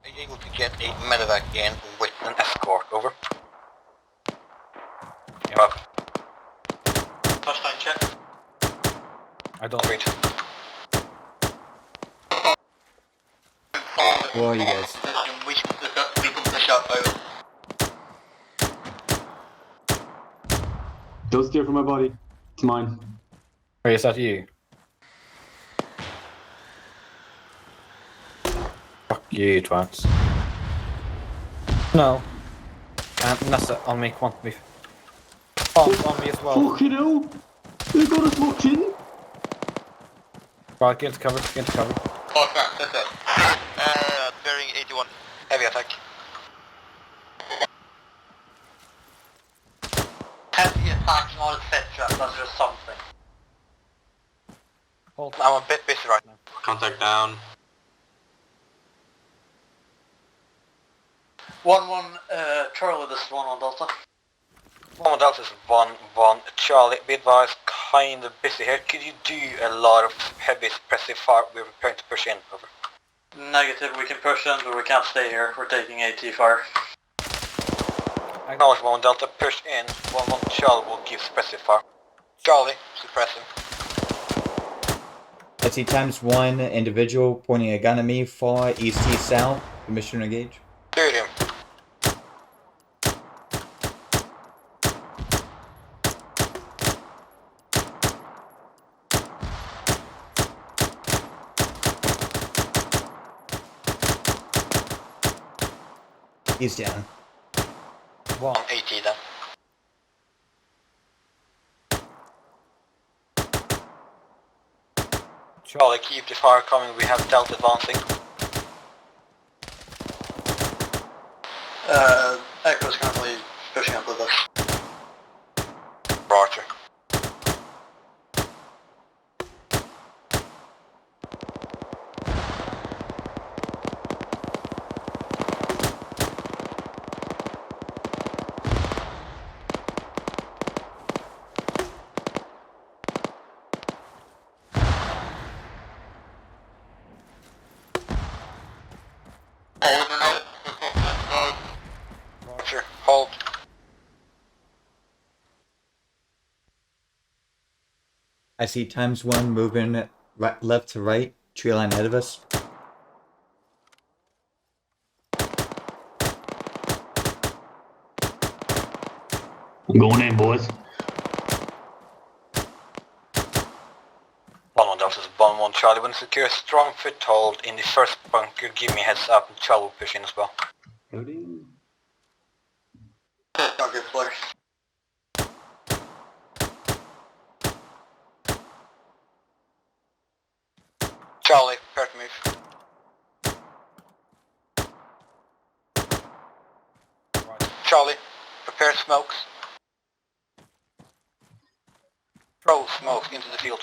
Are you able to get a medevac in with an escort? Over. You're welcome. Touchline check. I don't read. Where are you guys? We can push up over. Don't steer from my body. It's mine. Wait, is that you? Fuck you, twats. No. Nessa, on me, come on, move. On me as well. Fucking hell! They got us locked in! Right, get into cover, get into cover. Oh crap, that's it. Bearing 81. Heavy attack. Heavy attacks, not etc. That's just something. Hold. I'm a bit busy right now. Contact down. 1-1, Charlie, this is 1-1 Delta. 1 Delta is 1-1. Charlie, be advised, kind of busy here. Could you do a lot of heavy suppressive fire? We're preparing to push in. Over. Negative, we can push in, but we can't stay here. We're taking AT fire. Acknowledge 1 Delta, push in. 1-1 Charlie will give suppressive fire. Charlie, suppressive. I see ×1 individual pointing a gun at me, far east south. Permission to engage. Shoot him. He's down. On AT then. Charlie, keep the fire coming. We have Delta advancing. Echo's currently pushing up with us. Roger. Roger. Hold. I see ×1 moving left to right, tree line ahead of us. I'm going in, boys. 1-1 Delta is 1-1 Charlie. When secure a strong foothold in the first bunker, give me a heads up and Charlie will push in as well. Loading. Target flare. Charlie, prepare to move. Charlie, prepare smokes. Throw smokes into the field.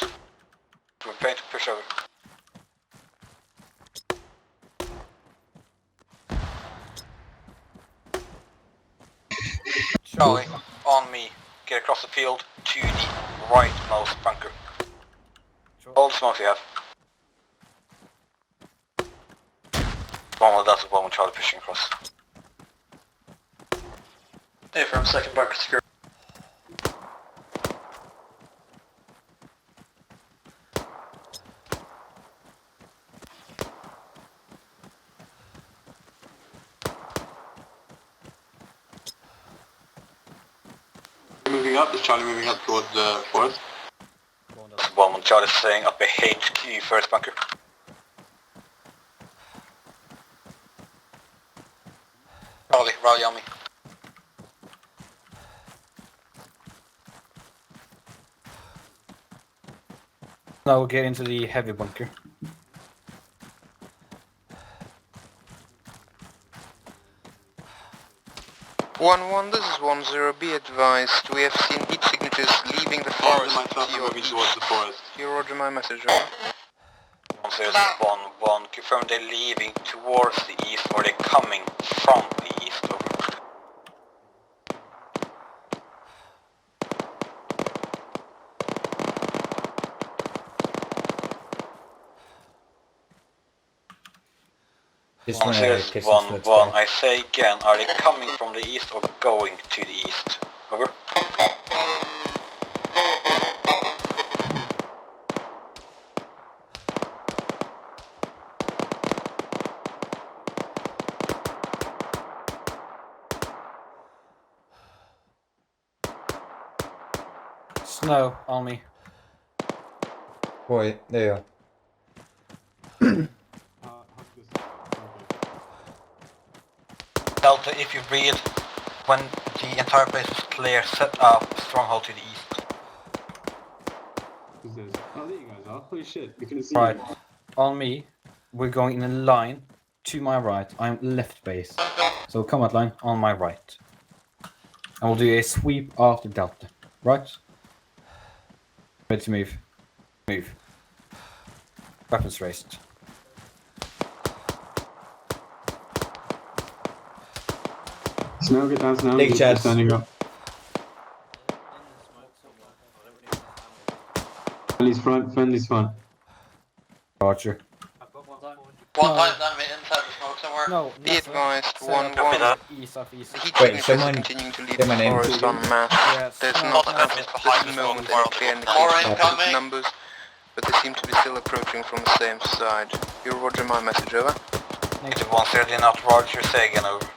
We're preparing to push over. Charlie, on me. Get across the field to the rightmost bunker. All the smokes you have. 1-1 Delta, 1-1 Charlie pushing across. A from second bunker secure. Moving up, is Charlie moving up towards the forest? 1-1 Charlie staying up a HQ first bunker. Charlie, rally on me. Now we'll get into the heavy bunker. This is 1-0, be advised, we have seen heat signatures leaving the forest. Myself are moving towards the forest. You roger my message, right? 1-1, confirm they're leaving towards the east or they're coming from the east. Over. Just when I Series get some 1, smokes 1. back. I say again, are they coming from the east or going to the east? Over. Snow on me. Boy, there you go. How's this? Okay. Delta, if you read, when the entire base is clear, set up stronghold to the east. Who's this? Oh, there you guys are. Holy shit, we couldn't see Right. you. On me. We're going in a line to my right. I'm left base. So combat line on my right. And we'll do a sweep after Delta. Right? Ready to move. Move. Weapons raised. Snow, get down, Snow. Take You're shots. standing up. Friendly's front, friendly's front. Roger. One time's enemy inside the smoke somewhere. No, Be advised, set 1, up 1. east of east. The heat Wait, signatures someone are continuing to leave say my the name? forest en masse. Yes. There's No, not no, at no. this moment any clear More indication of incoming. numbers, but they seem to be still approaching from the same side. You roger my message, over. Negative 1, 0, did not roger, say again, over.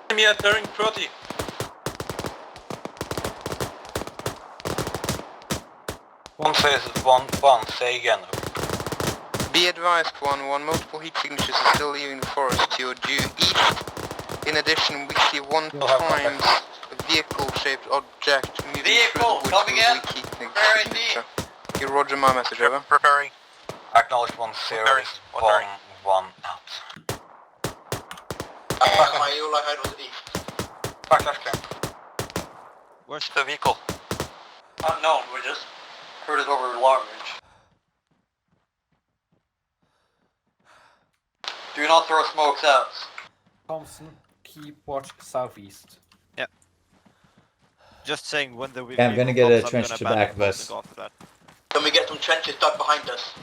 Enemy entering 30. One says 1, 1, say again, over. Be advised, 1, 1. Multiple heat signatures are still leaving the forest to your due east. In addition, we see one times a vehicle-shaped object moving Vehicle, through the woods coming in. with a weak heat Very signature. You roger my message, over. Preparing. Acknowledge 1, 0, 1, 1, out. My Eula head was east. Backlash clear. Where's the vehicle? Unknown, we just heard it over long range. Do not throw smokes out. Thompson, keep watch southeast. Just saying when the Yeah, I'm gonna get a trench to the back of us. Can we get some trenches dug behind us?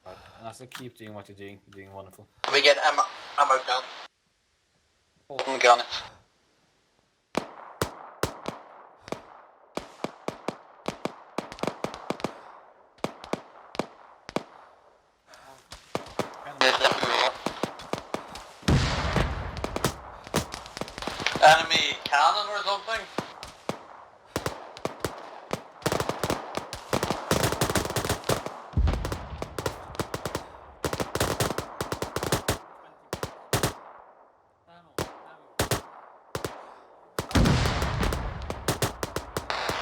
Right. And I say keep doing what you're doing. You're doing wonderful. Can we get ammo down? Gun it. Enemy cannon or something?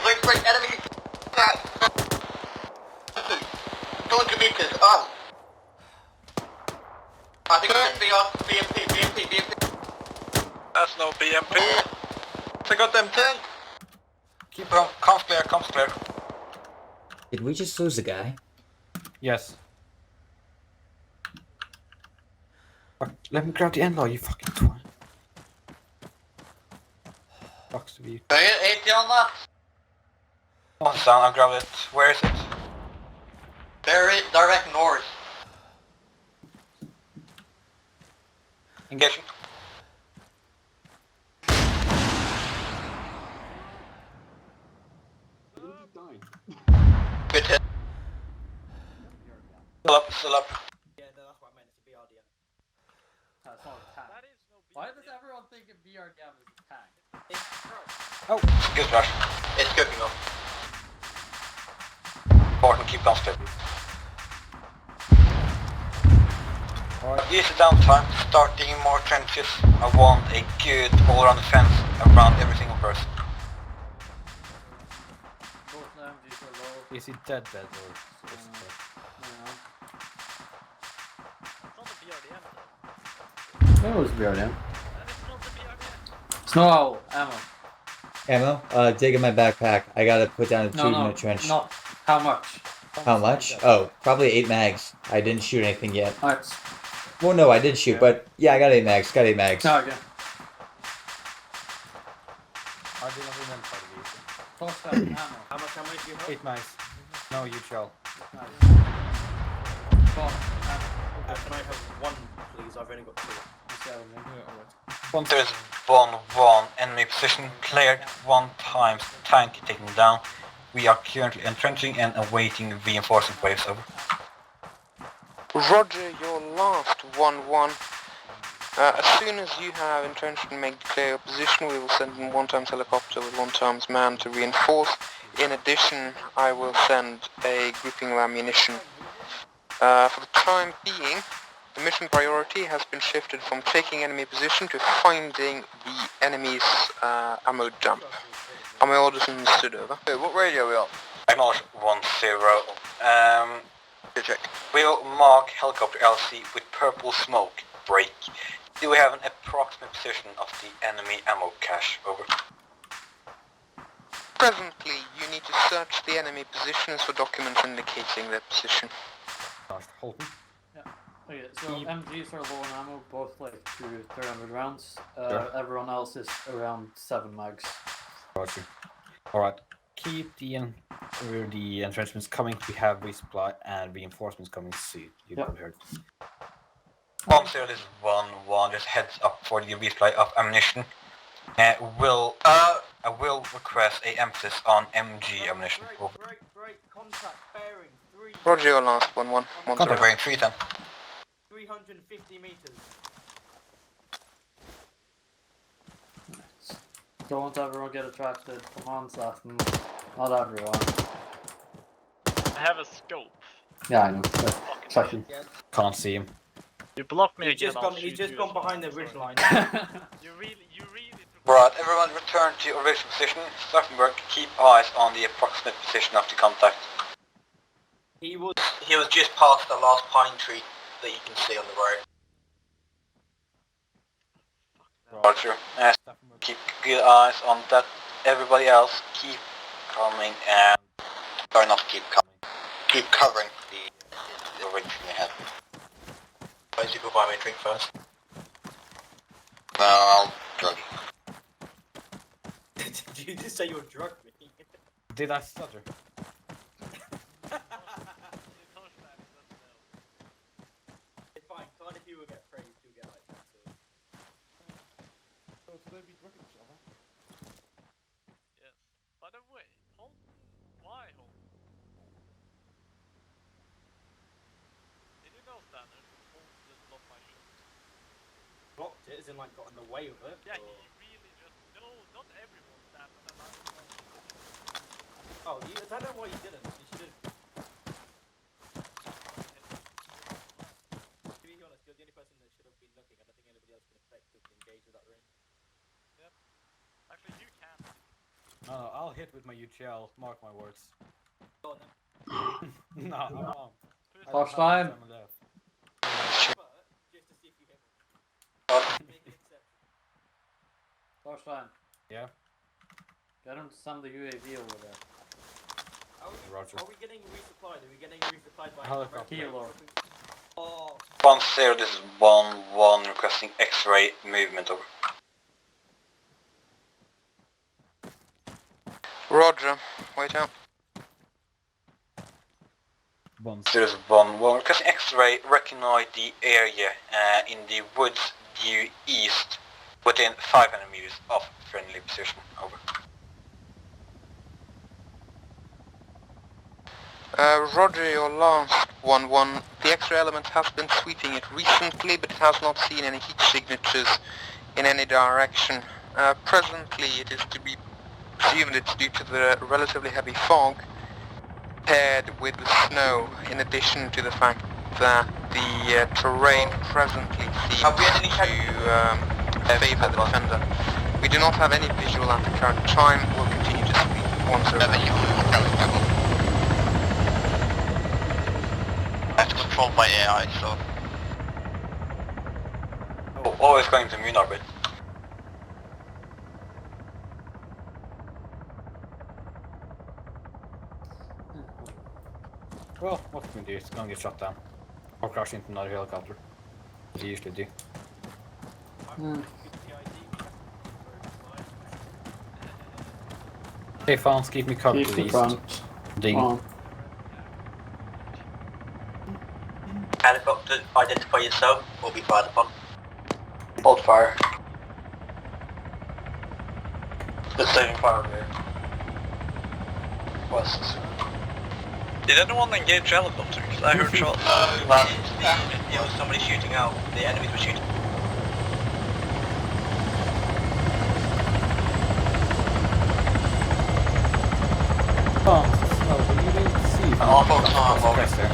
Wait, enemy! Going to meters, oh! I think it's BMP. That's no BMP. I got them 10. Keep on, comms clear. Did we just lose a guy? Yes. Fuck, let me grab the end law, you fucking twat. Fucks to be. 80 on that. One's down, I'll grab it. Where is it? Very direct north. Engaging. Good hit. Still up. Yeah, that's what I meant. It's a BRDM. That's not a tank. Why does everyone think a BRDM is a tank? Good rush. It's cooking up. Important, keep guns clear. Easy downtime, start digging more trenches. I want a good all-around defense around every single person. Is he dead or that was BRDM. Snow ammo. Ammo? Dig in my backpack. I gotta put down a tube in a trench. Not how much? How much? Oh, probably 8 mags. I didn't shoot anything yet. Alright. Well, no, I did shoot, but yeah, I got 8 mags. Got 8 mags. No, okay. I did not remember Toss that ammo. How much ammo do you have? 8 nice. No, you shall. Can I have one, please? I've only got two. There's 1-1 enemy position cleared 1 times tank taken down. We are currently entrenching and awaiting reinforcement waves over. Roger, your last 1-1. As soon as you have entrenched and made clear your position, we will send in 1 times helicopter with 1 times man to reinforce. In addition, I will send a grouping of ammunition. For the time being, the mission priority has been shifted from taking enemy position to finding the enemy's ammo dump. Are my orders understood, over? Hey, what radio are we on? Acknowledge 1-0. Check. We'll mark helicopter LC with purple smoke. Break. Do we have an approximate position of the enemy ammo cache? Over. Presently, you need to search the enemy positions for documents indicating their position. Holton. Okay, so MGs are low on ammo, both like 2 300 rounds. Sure. Everyone else is around 7 mags. Roger. Alright. Keep the entrenchments coming. We have resupply and reinforcements coming soon. You Yep. probably heard. 1-0, this is 1-1. Just heads up for the resupply of ammunition. I will request a emphasis on MG ammunition. Over. Break, contact bearing 3. Roger, your last 1-1. Contact bearing 310. 350 meters. Don't everyone get attracted. Come on, Safton. Not everyone. I have a scope. Yeah, I know. Section. Can't see him. You block me He's again. just I'll gone. shoot He's just you gone as well. behind the ridge line. You really. Right, everyone return to original position. Stauffenberg, keep eyes on the approximate position of the contact. He was. He was just past the last pine tree that you can see on the road. Roger. Keep good eyes on that. Everybody else, keep coming and... Sorry, not keep coming. Keep covering the ridge you have. Why did you go buy me a drink first? No, I'll drug you. Did you just say you're drunk, me? Did I stutter? It's fine. Can't if you will get praised, you'll get like that. Yes. By the way, why Holton? Did you know, Standard? Holton just blocked my shot. Blocked it, as in like got in the way of it. Yeah, or... he really just... No, not everyone, Standard. Oh, I don't know why you didn't. You should have. To be honest, you're the only person that should have been looking. I don't think anybody else can effectively engage with that ring. Actually, you can. No, I'll hit with my UTL. Mark my words. Go on then. No, I won't. Torstein. But just to see if you hit me. Make an exception. Torstein. Yeah? Get him to send the UAV over there. Roger. Are we getting resupplied? Are we getting resupplied by Helicopter. Kilo. Oh, 1-0, this is 1-1, requesting X-ray movement over. Roger, wait out. 1-0. This is 1-1, requesting X-ray, recognize the area in the woods due east, within 500 meters of friendly position, over. Roger, your last 1-1. The X-ray element has been sweeping it recently, but it has not seen any heat signatures in any direction. Presently, it is to be presumed it's due to the relatively heavy fog paired with the snow, in addition to the fact that the terrain presently seems to favour the defender. We do not have any visual at the current time. We'll continue to sweep once over. That's controlled by AI, so... Oh, always going to moon orbit. Well, what can we do? It's gonna get shot down. Or crash into another helicopter. As you usually do. Hey, Fons, keep me covered Keep to the the east. front Dig. on. Helicopter, identify yourself, will be fired upon. Hold fire. Just taking fire over here. West. Did anyone engage helicopters? I heard shots. There was somebody shooting out. The enemies were shooting. Fons, will you be able to see Awful when it time, comes across the crest here?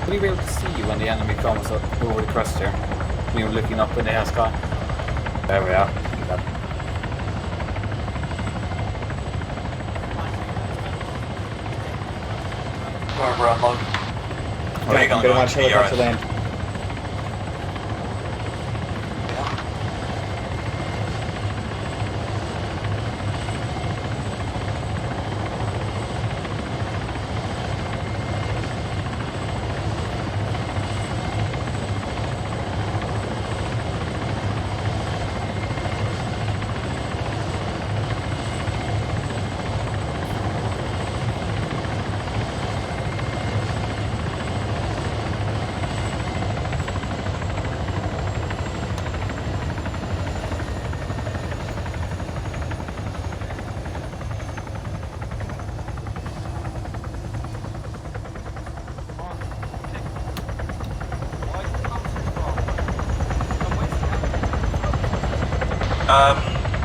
Will you be able to see when the enemy comes up over the crest here? When you're looking up in the air sky? There we are. We're unloaded. Where are you gonna watch helicopter land?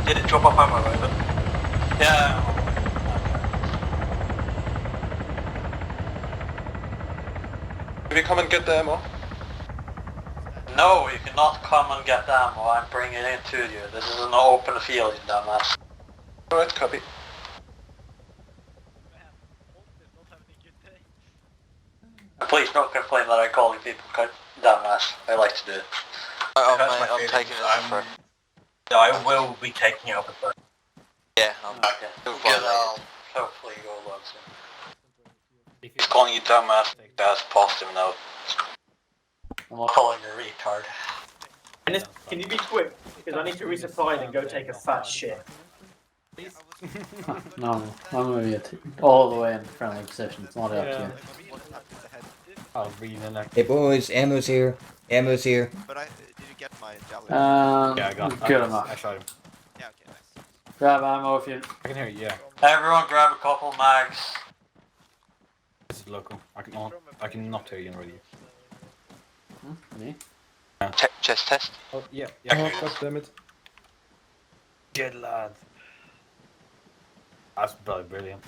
Did it drop off ammo over? Yeah. Can we come and get the ammo? No, you cannot come and get ammo. I'm bringing it to you. This is an open field, you dumbass. Alright, copy. Man, Monty is not having a good day. Please don't complain that I'm calling people dumbass. I like to do it. I'm taking it over. Yeah, I will be taking it over first. Yeah, Okay. Good Good, one, I'll hopefully go along soon. He's calling you dumbass. That's positive note. I'm not calling you a retard. Dennis, can you be quick? Because I need to resupply and go take a fat shit. No, I'm gonna be all the way in friendly position. It's not up to you. I'll read in there. Hey boys, ammo's here. Ammo's here. But did you get my jelly? Yeah, I got it. Good I enough. shot him. Yeah, okay, nice. Grab ammo if you. I can hear you, yeah. Everyone grab a couple mags. This is local. I can not hear you already. Me? Chest test. Oh, yeah. Okay. God damn it. Good lad. That's bloody brilliant.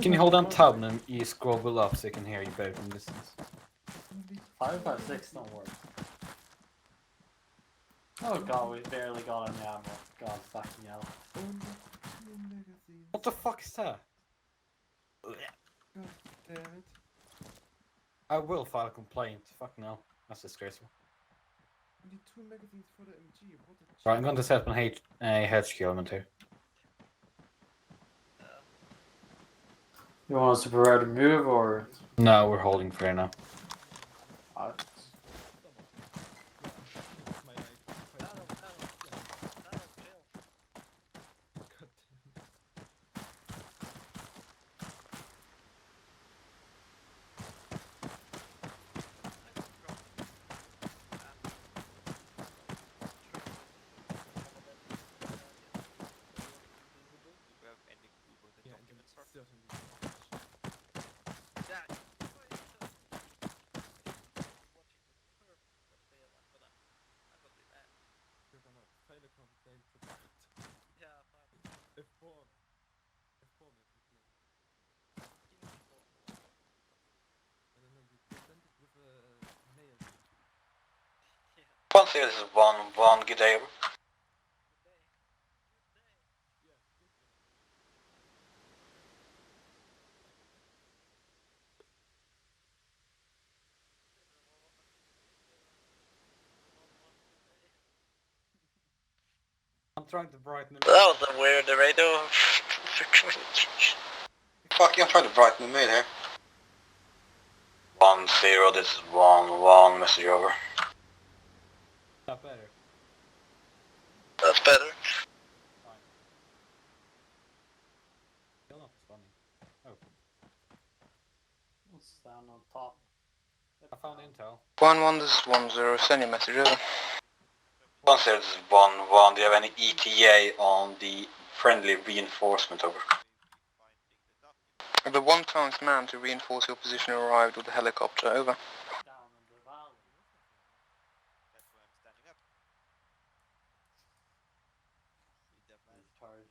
Can you hold down tab and you scroll up so you can hear you better from distance? 5.56 don't work. Oh god, we barely got any ammo. God fucking hell. What the fuck is that? God damn it. I will file a complaint. Fuck no. That's disgraceful. Only 2 magazines for the MG. What a Right, I'm going to set up a HQ element here. You want us to prepare to move or? No, we're holding for now. Once here, this is one good day. I'm trying to brighten it. That was a weird radio. Fuck you, I'm trying to brighten the mood here. 1-0, this is 1-1, message over. Not better. That's better. Fine. Still not responding. Oh, It's down on top. I found intel. 1-1, this is 1-0. Send your message over. 1-0, this is 1-1. Do you have any ETA on the friendly reinforcement? Over. The 1x man to reinforce your position arrived with a helicopter. Over. Down in the valley. That's why I'm standing up. See the man, He's tired.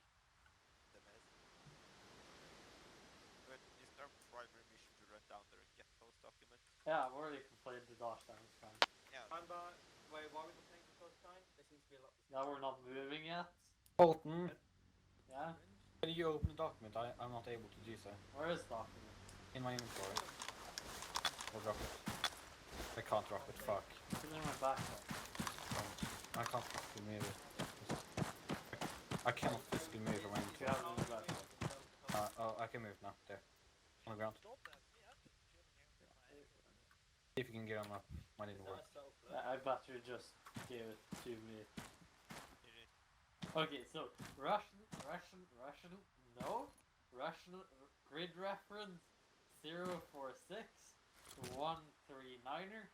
the mess. But is our primary mission to run down there and get those documents? Yeah, I've already completed the dash down. It's fine. Yeah. Wait, why are we not playing for the first time? There seems to be a lot. Now we're not moving yet. Bolton, Yeah? can you open the document? I'm not able to do so. Where is the document? In my inventory. Or drop it. I can't drop it, fuck. It's in my backpack. I can't physically move it. I cannot physically move from my You inventory. have it in the backpack. Oh, I can move now. There. On the ground. See if you can get on up. Mine didn't work. I bet you just gave it to me. Okay, so Russian, no, Russian grid reference 046 139er.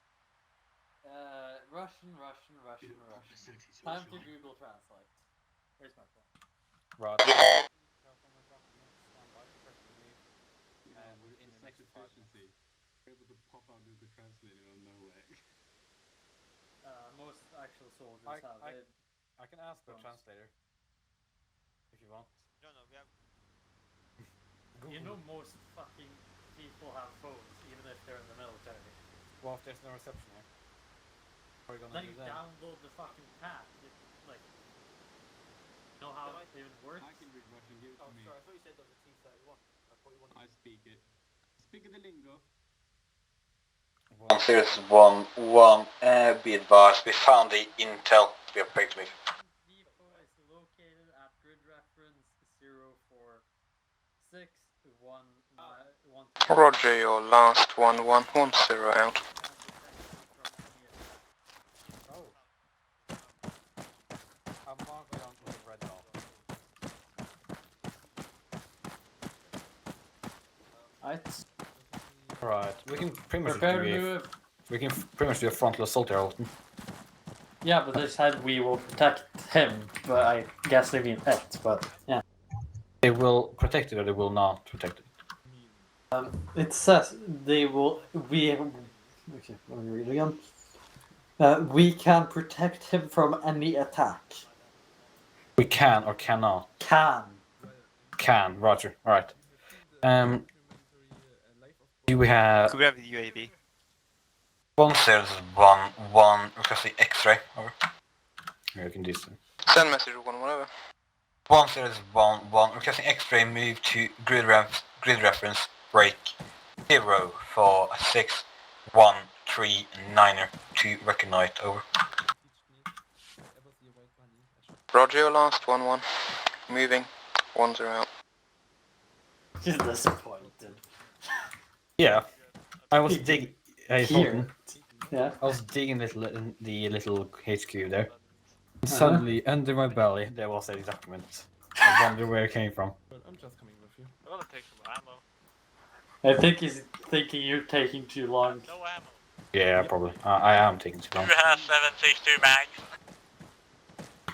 Russian. Time to Google Translate. Where's my phone? Right. And in the next efficiency, able to pop out Google Translate out of nowhere. Most actual soldiers I have it. can ask the translator if you want. No, we have. You know most fucking people have phones, even if they're in the military. Well, if there's no reception here, what are you gonna Then do you then? download the fucking pack. Like, know how it even works? I can read Russian, give it to me. Sorry, I thought you said there was a T-31. I thought you wanted. I speak it. Speak of the lingo. 1-0, this is 1-1. Be advised, we found the intel. We are prepared to move. Depot is located at grid reference 046 1 Roger, your last 1-1. 1-0 out. Oh. I'm marking on the red dot. Right, we can pretty much Prepare to do move. we can pretty much do a frontal assault here, Alton. Yeah, but they said we will protect him, but I guess they mean it, but yeah. They will protect it or they will not protect it. It says they will. Okay, let me read again. We can protect him from any attack. We can or cannot. Can. Roger. Alright. Do we have Could we have the UAV? 1-0, this is 1-1. Requesting X-ray. Over. Yeah, we can do so. Send message 1-1 over. 1-0, this is 1-1. Requesting X-ray. Move to grid reference. Break 046-139er to recognize. Over. Roger, your last 1-1. Moving. 1-0 out. She's disappointed. Yeah. I was digging. Here. Yeah. I was digging the little HQ there. And suddenly, under my belly, there was a document. I wonder where it came from. I'm just coming with you. I'm gonna take some ammo. I think he's thinking you're taking too long. No ammo. Yeah, probably. I am taking too long. Who has 7.62 mags?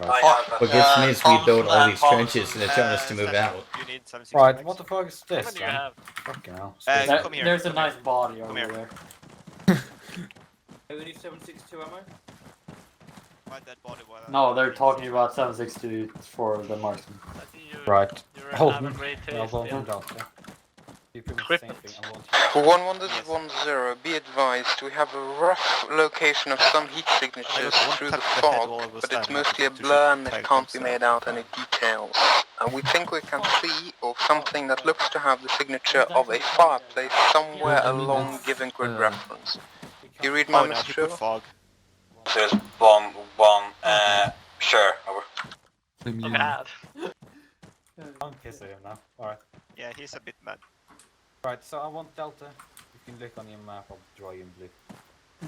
I have But this means we build all these trenches and they're telling us to move out. You need some. Right, what the fuck is How this many do you then? have? Fucking hell. Come here. There's a Come nice here. body over Come here. there. Hey, we need 7.62 ammo? Find that body while I'm- No, they're talking about 762 for the marksman. I see you. Right. You Hold have a on. great I'll taste. hold Yeah. on down there. You pretty much Equip the same it. thing. I want For 1-1, this is 1-0. Be advised, we have a rough location of some heat signatures through the fog, but it's mostly a blur and it can't be made out any details. We think we can see or something that looks to have the signature of a fireplace somewhere along given grid reference. You read my Oh, no, message, he put over? fog. So it's 1-1. Sure. Over. So bad. I'm pissed at him now. Alright. Yeah, he's a bit mad. Right, so I want Delta. You can look on your map, I'll draw you in blue.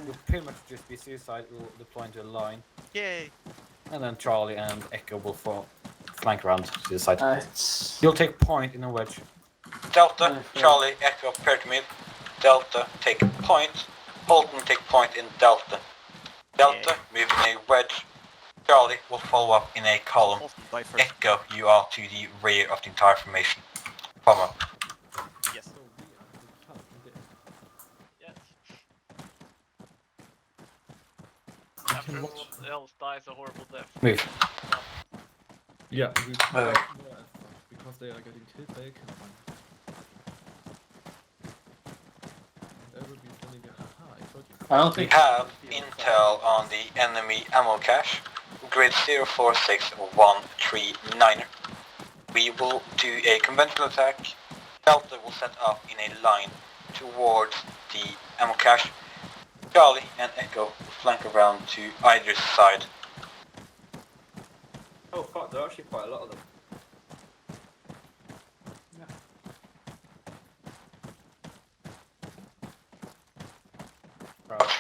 You'll pretty much just be suicide, we'll deploy into a line. Yay! And then Charlie and Echo will flank around to the side. It's... You'll take point in a wedge. Delta, Okay. Charlie, Echo, prepare to move. Delta, take point. Holton, take point in Delta. Delta, move in a wedge. Charlie will follow up in a column. Holton, die first. Echo, you are to the rear of the entire formation. Come up. Yes. So we are the fucking dead. Yes. We After can watch. everyone else dies a horrible death. Move. Yeah, we more effort because they are getting killed by a killpoint. And I will be standing there. Haha, I told you. I don't We think... have intel on the enemy ammo cache. Grid 046139. We will do a conventional attack. Delta will set up in a line towards the ammo cache. Charlie and Echo will flank around to either side. Oh fuck, there are actually quite a lot of them. Crouch.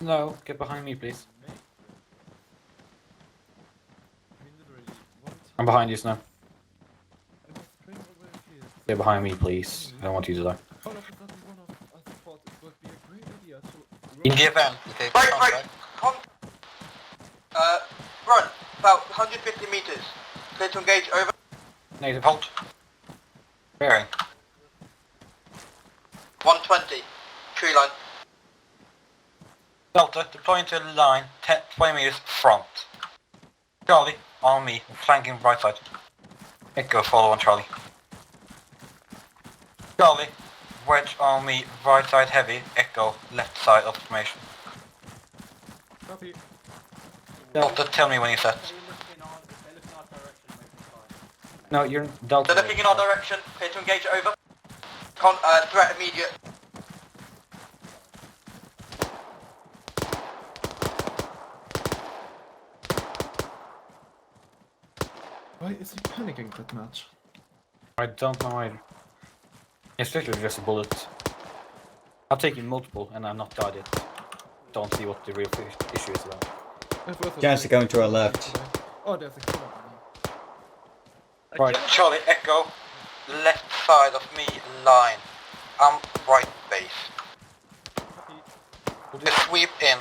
No, get behind me, please. I mean, literally, one time I'm behind you, Snow. I was praying over a field. Get behind me, please. I don't want you to die. All of a sudden, one of us thought it would be a great idea to In run the event, okay, Run, about 150 meters. Clear to engage, over. Native. Halt. Bearing. 120. Tree line. Delta, deploy into a line 20 meters front. Charlie, on me, flanking right side. Echo, follow on Charlie. Charlie, wedge on me, right side heavy. Echo, left side of formation. Copy. Delta, tell me when you're set. No, you're Delta. They're looking in our direction. Clear to engage, over. Threat immediate. Why is he panicking that much? I don't know either. It's literally just a bullet. I've taken multiple and I'm not died yet. Don't see what the real issue is about. Chance to going to our left. Oh, there's a killer on me. Right. Charlie, Echo, left side of me, line. I'm right base. Copy. We'll do a sweep in.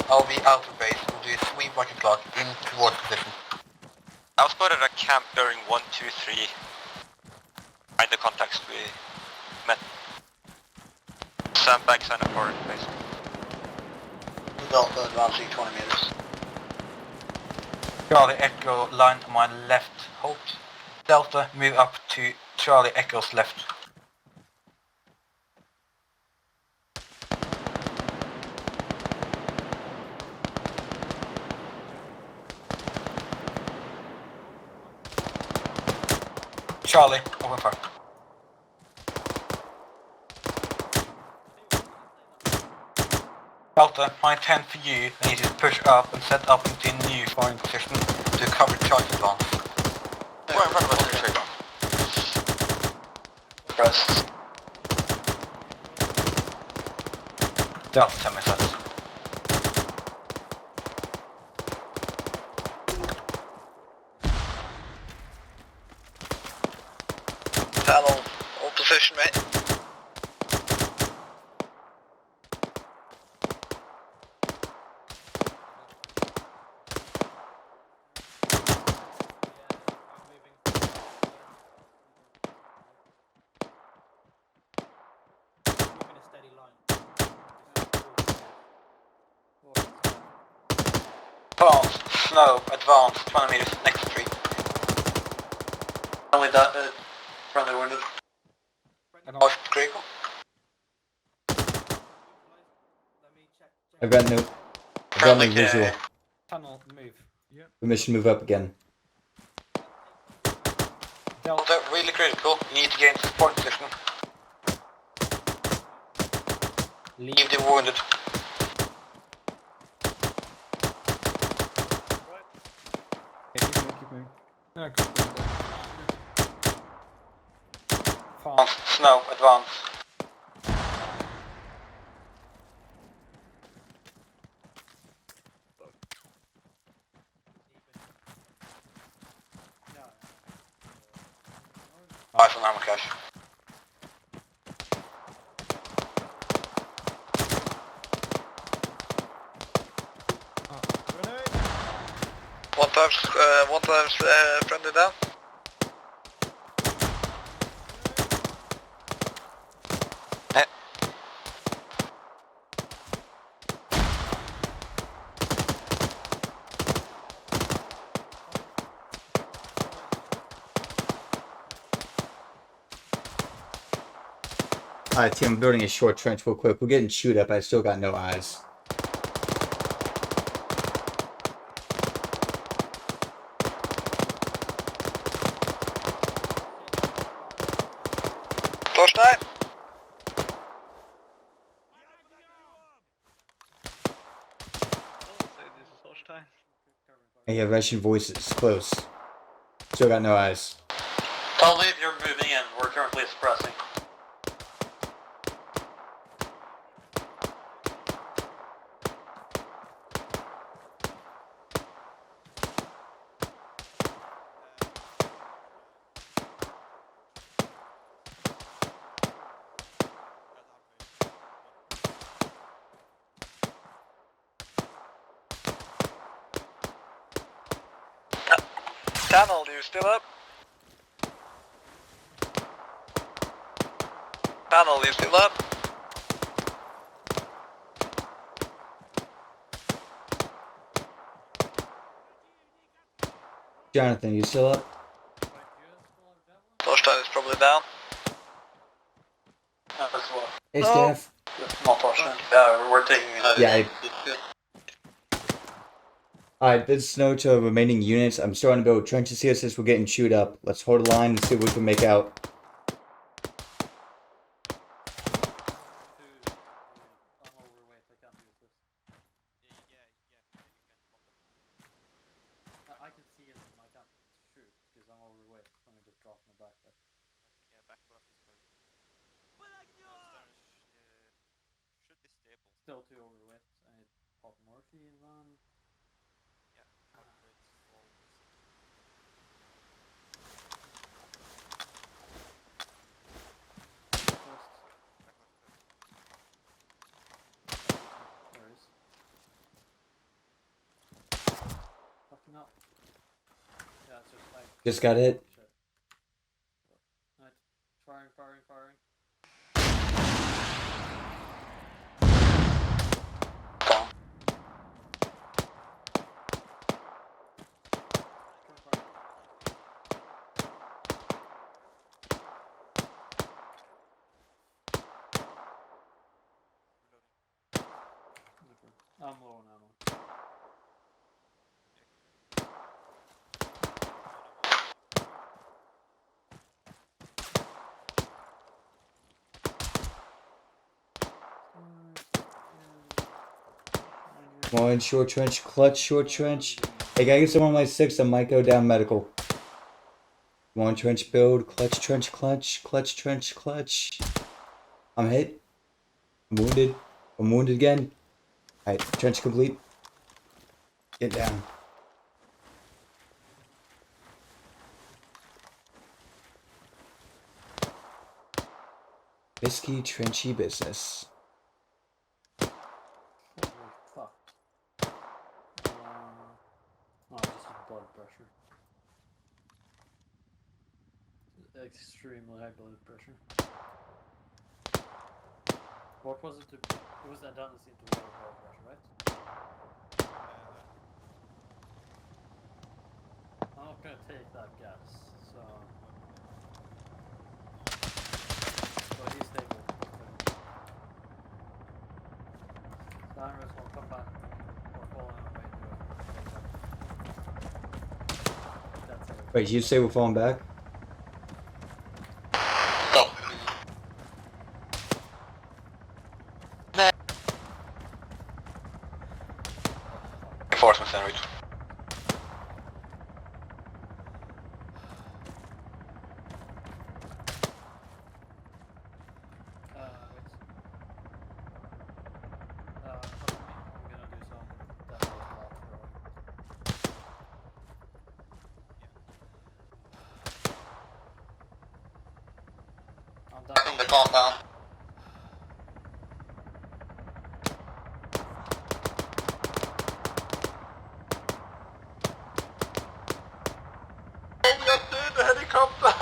I'll be out of base. We'll do a sweep like a clock in towards position. I was spotted at camp bearing 123. Find the contacts we met. Sandbag sign up for base. Delta advancing 20 meters. Charlie, Echo, line to my left. Halt. Delta, move up to Charlie, Echo's left. Charlie, open fire. Delta, my 10 for you. I need you to push up and set up into a new firing position to cover charge advance. Right in front of us, tree. Press. Delta, tell me that. Hello. All position, mate. Advance, snow, advance, 20 meters, next tree. Only that, friendly wounded. Off critical. I've got no Friendly visual. Tunnel, move. Permission to move up again. Delta, really critical. You need to gain support position. Leave the wounded. Keep moving. Yeah, good. On snow, advance. Eyes on ammo cache. One times friendly down. Alright, team, I'm building a short trench real quick. We're getting chewed up. I still got no eyes. Torstein? I hear Russian voices. Close. Still got no eyes. Tell me if you're moving in. We're currently suppressing. Tunnel, you still up? Tunnel, you still up? Jonathan, you still up? Torstein is probably down. As well. Hey, Steph. Not Torstein. Yeah, we're taking it. Yeah, Alright, this snow to remaining units. I'm starting to build trenches here since we're getting chewed up. Let's hold a line and see what we can make out. I can see it in my gun. Shoot, because I'm overweight. Let me just drop my backpack. Yeah, backpack is good. Should be stable. Still too overweight. I need pop morphine then. Yeah, heart rate's full. Worries. Fucking up. Yeah, it's just like. Just got hit. Shit. Right. Firing. I'm low on ammo. Come on, short trench, clutch, short trench. Hey, can I get someone on my 6? I might go down medical. Come on, trench build, clutch, trench, clutch. I'm hit. I'm wounded. I'm wounded again. Alright, trench complete. Get down. Risky, trenchy business. Holy fuck. Oh, just blood pressure. Extremely high blood pressure. What was it to... It was adenosine to lower blood pressure, right? I'm not gonna take that gas, so... But he's stable. Diners will come back or fall on our way to it. That's it. Wait, you say we're falling back? Go. Turbulence en route. I'm The calm down. Helicopter!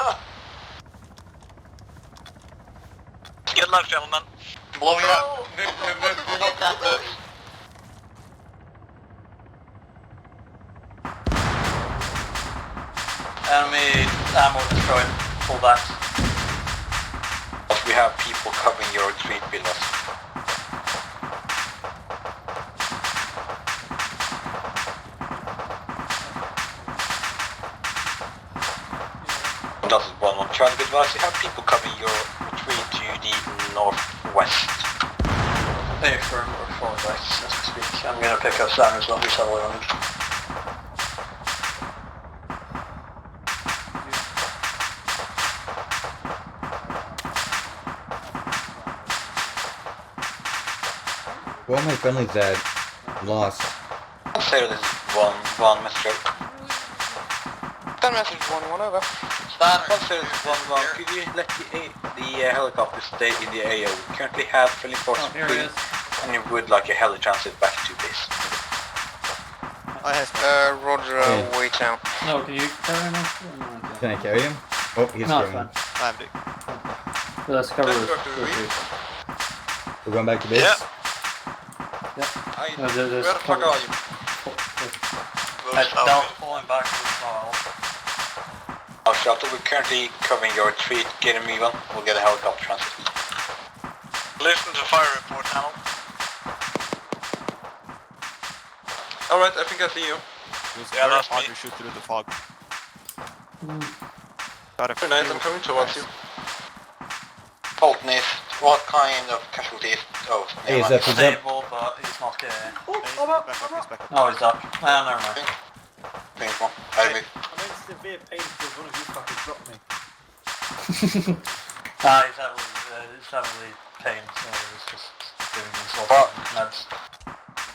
Good luck, gentlemen. Blowing up. Move not that close. Enemy ammo destroyed. Pull back. We have people covering your retreat below. That is one on Charlie. Good advice. You have people covering your retreat to the northwest. Hey, for guys, as we speak. I'm gonna pick up Sanders when we settle on it. Where are my friendlies at? Lost. I'll say that this is one message. That message 1-1 over. I'll say this is one. Could you let the helicopter stay in the AO? We currently have friendly forces and you would like a heli transit back to base. Roger, wait out. No, can you carry him? Can I carry him? Oh, he's No, it's carrying. fine. Let's cover this. We're going back to base? Yeah. No, there's Where the fuck are you? Down, falling back to the style. Our shuttle, we're currently covering your retreat. Get a move on. We'll get a helicopter transit. Listen to fire report now. Alright, I think I see you. Yeah, that's me. Shoot through the fog. Very nice, I'm coming towards you. Fulton is what kind of casualties? Oh, Hey, never mind. he's up, he's up. Stable, but he's not Back. Oh, he's up. Never mind. Painful. I mean, I'm in severe pain because one of you fucking dropped me. he's heavily pain, so he's just doing his sort of meds.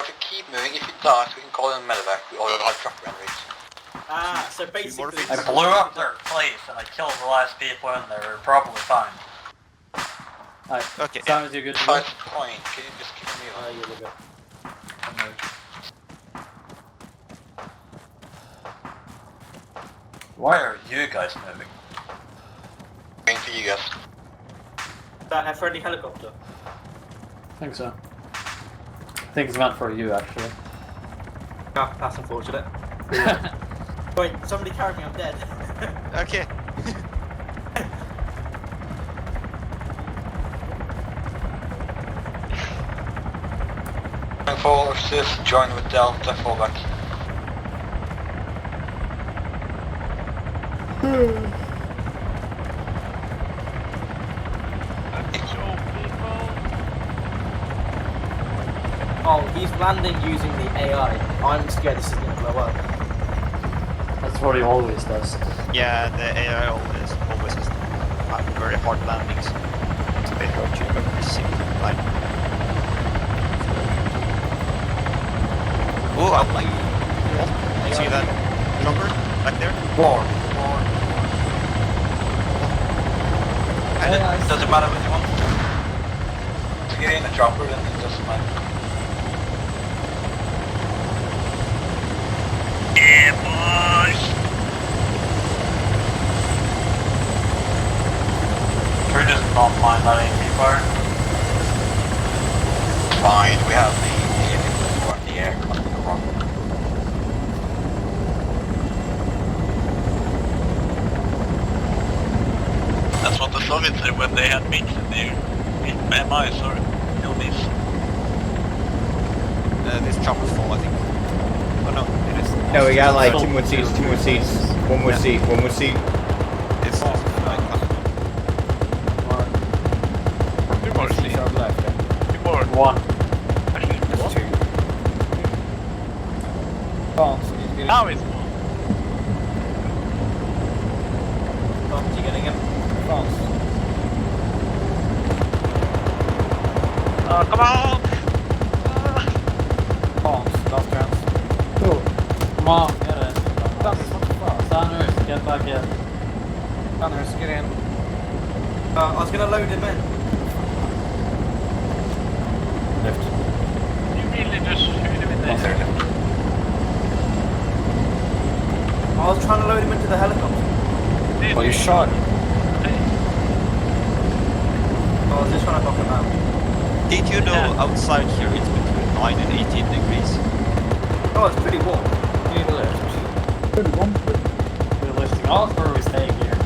If you keep moving, if you die, we can call in medevac. We already have truck renderings. So basically... I blew up their place and I killed the last people in there. We're probably fine. Alright, Okay. Simon, you good to go? 5 point, can you just keep me You're good. Why are you guys moving? Waiting for you guys. That a friendly helicopter. I think so. I think it's meant for you, actually. Ah, that's unfortunate. Wait, somebody carry me, I'm dead. Okay. Fall assist, join with Delta, fall back. Oh, he's landing using the AI. I'm scared this is going to blow up. That's what he always does. Yeah, the AI always is very hard landings. So they hurt you every single time. Oh, I'm like... You see that number back there? More. And it doesn't matter what you want. To get in a chopper, then it doesn't matter. Yeah, boys! Crew does not mind that AP fire. Fine, we have the aircraft in the wrong. That's what the Soviets did when they had meats in their MIs or LDs. This chopper's full, I think. Oh no, it is. No, we got like 2 more seats, 2 more seats. One more seat, one more seat. It's Two more seats are left. Two more. One. Actually, That's two. Now it's one. Vamos, you getting him? France. Come on! France, last chance. Cool. Come on, get it. Sanders, not too far. Sanders, get back in. Sanders, get in. I was gonna load him in. Left. You really just shoot him in there. I was trying to load him into the helicopter. Well, you shot him. I was just trying to knock him out. Did you know outside here it's between 9 and 18 degrees? Oh, it's pretty warm. You left. Good one. We're listing off or are we staying here?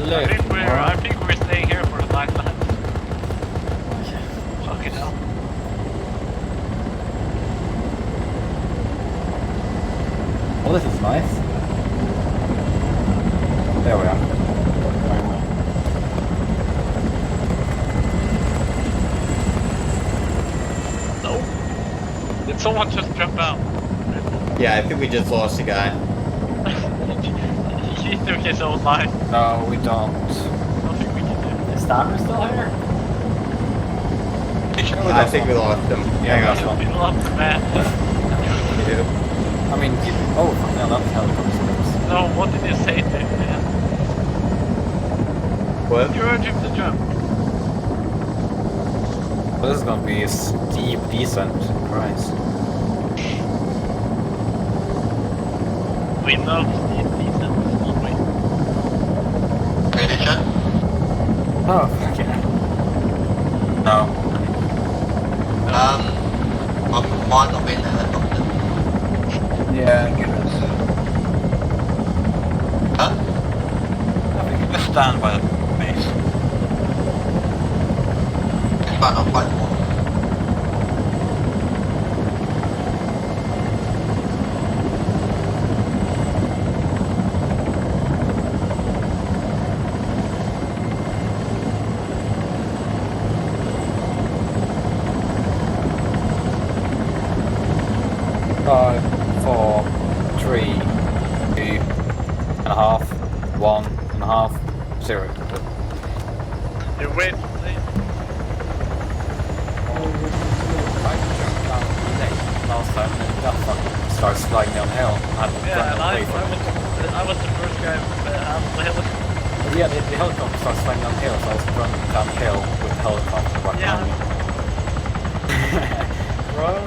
I think we're staying here for the night. Okay. Fucking hell. Well, this is nice. There we are. No. Did someone just jump out? Yeah, I think we just lost a guy. He took his own life. No, we don't. Nothing we can do. Is Stammer still here? I think we lost him. Yeah, Hang we on. lost We lost the man. I mean, oh, fuck, no, that's helicopter. No, what did you say to him, man? What? You urged him to jump. Well, this is gonna be a steep descent. Christ. We know Steve decent, don't we? Ready, chat? Oh, fuck yeah. No. I might not be in the helicopter. Yeah. Huh? Just stand by the base. It's fine, I'll fight more. Five, 4, 3, 2.5, 1.5, 0. You wait, please. I jumped down last time and that fucking started sliding downhill. Yeah, and I was the first guy that had the helicopter. Yeah, the helicopter started sliding downhill, so I was running downhill with the helicopter right behind me. Run.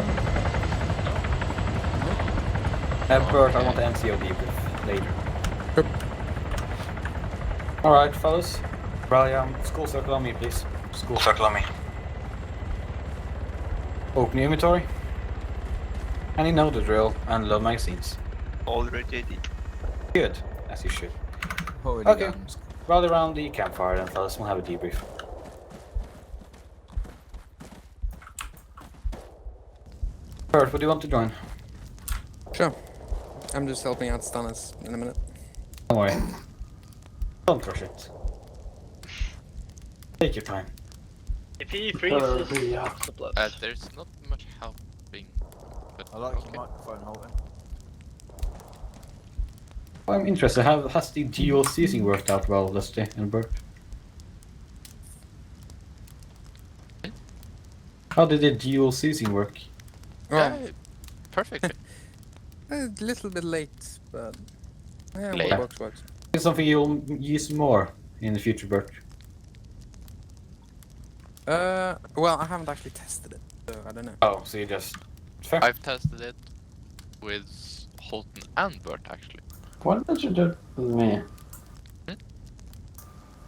Bert, I want the MCO debrief later. Alright, fellas. Rally school circle on me, please. School Circle on me. Open your inventory. And you know the drill, and load magazines. Already did. Good, as you should. Already Okay, done. rally around the campfire then, fellas. We'll have a debrief. Bert, would you want to join? Sure. I'm just helping out Stannis in a minute. Don't worry. Don't rush it. Take your time. If he freezes, the blood. There's not much helping. But I like your microphone holding. Well, I'm interested. Has the dual season worked out well, Dusty and Bert? How did the dual season work? yeah, perfect. A little bit late, but yeah, Late. what works. Is something you'll use more in the future, Bert? Well, I haven't actually tested it, so I don't know. Oh, so you just... Fair. I've tested it with Holton and Bert actually. What did you do with me? Hmm?